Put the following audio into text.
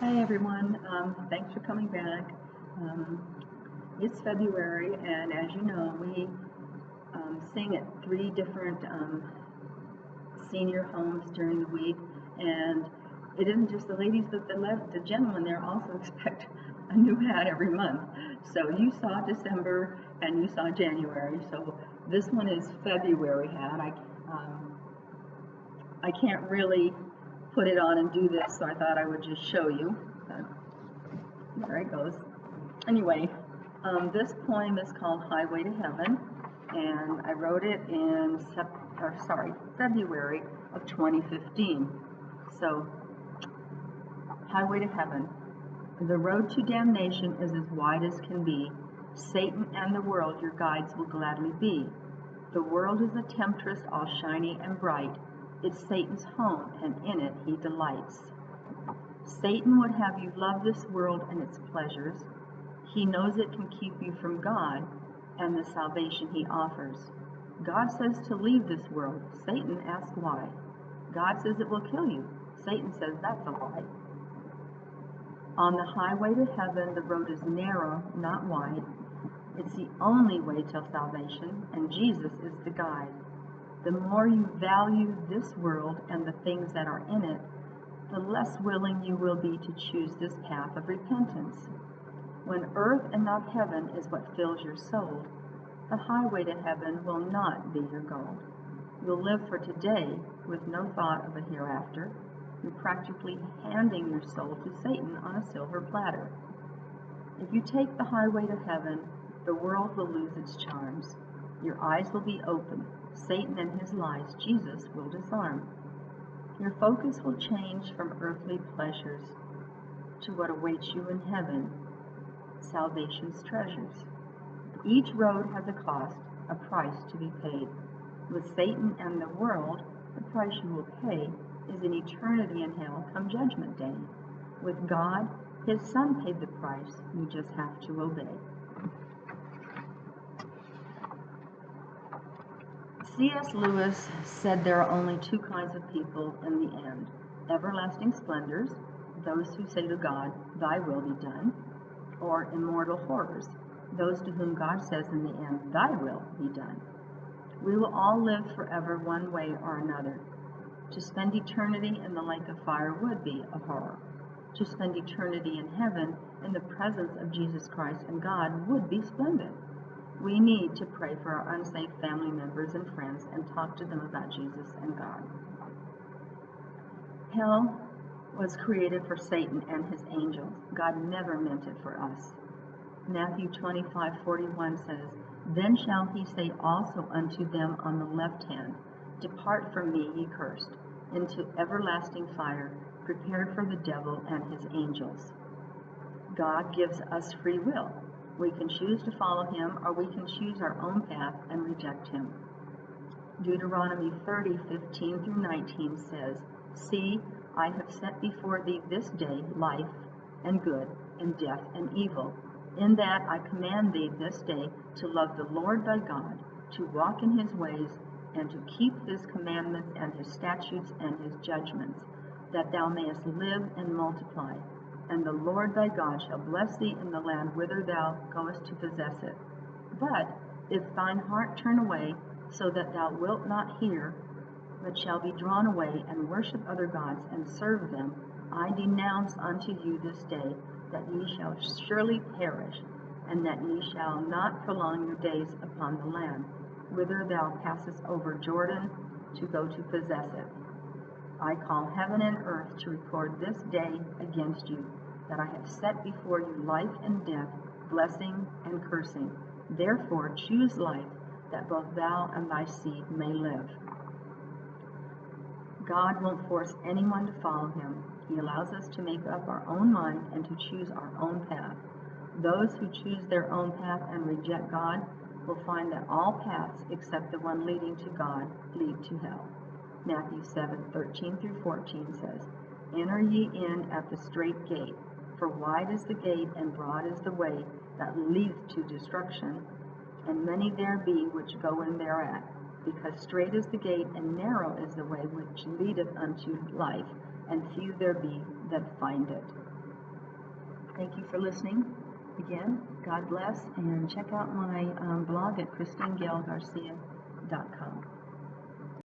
Hi everyone, thanks for coming back. It's February, and as you know, we sing at three different senior homes during the week, and it isn't just the ladies, but the gentlemen there also expect a new hat every month. So you saw December and you saw January, so this one is February hat. I can't really put it on and do this, so I thought I would just show you. There it goes. Anyway, this poem is called Highway to Heaven, and I wrote it in February of 2015. So, Highway to Heaven. The road to damnation is as wide as can be. Satan and the world your guides will gladly be. The world is a temptress all shiny and bright. It's Satan's home, and in it he delights. Satan would have you love this world and its pleasures. He knows it can keep you from God and the salvation he offers. God says to leave this world. Satan asks why. God says it will kill you. Satan says that's a lie. On the highway to heaven, the road is narrow, not wide. It's the only way till salvation, and Jesus is the guide. The more you value this world and the things that are in it, the less willing you will be to choose this path of repentance. When earth and not heaven is what fills your soul, the highway to heaven will not be your goal. You'll live for today with no thought of a hereafter. You're practically handing your soul to Satan on a silver platter. If you take the highway to heaven, the world will lose its charms. Your eyes will be open. Satan and his lies Jesus will disarm. Your focus will change from earthly pleasures to what awaits you in heaven, salvation's treasures. Each road has a cost, a price to be paid. With Satan and the world, the price you will pay is an eternity in hell come judgment day. With God, his Son paid the price. You just have to obey. C.S. Lewis said there are only two kinds of people in the end. Everlasting splendours, those who say to God, thy will be done, or immortal horrors, those to whom God says in the end, thy will be done. We will all live forever one way or another. To spend eternity in the lake of fire would be a horror. To spend eternity in heaven in the presence of Jesus Christ and God would be splendid. We need to pray for our unsaved family members and friends and talk to them about Jesus and God. Hell was created for Satan and his angels. God never meant it for us. Matthew 25:41 says, Then shall he say also unto them on the left hand, Depart from me, ye cursed, into everlasting fire, prepared for the devil and his angels. God gives us free will. We can choose to follow him, or we can choose our own path and reject him. Deuteronomy 30:15-19 says, See, I have set before thee this day life and good, and death and evil. In that I command thee this day to love the Lord thy God, to walk in his ways, and to keep his commandments and his statutes and his judgments, that thou mayest live and multiply. And the Lord thy God shall bless thee in the land whither thou goest to possess it. But if thine heart turn away, so that thou wilt not hear, but shall be drawn away and worship other gods and serve them, I denounce unto you this day that ye shall surely perish, and that ye shall not prolong your days upon the land, whither thou passest over Jordan to go to possess it. I call heaven and earth to record this day against you, that I have set before you life and death, blessing and cursing. Therefore choose life, that both thou and thy seed may live. God won't force anyone to follow him. He allows us to make up our own mind and to choose our own path. Those who choose their own path and reject God will find that all paths except the one leading to God lead to hell. Matthew 7:13-14 says, Enter ye in at the strait gate, for wide is the gate and broad is the way that leadeth to destruction, and many there be which go in thereat. Because strait is the gate and narrow is the way which leadeth unto life, and few there be that find it. Thank you for listening. Again, God bless, and check out my blog at ChristineGailGarcia.com.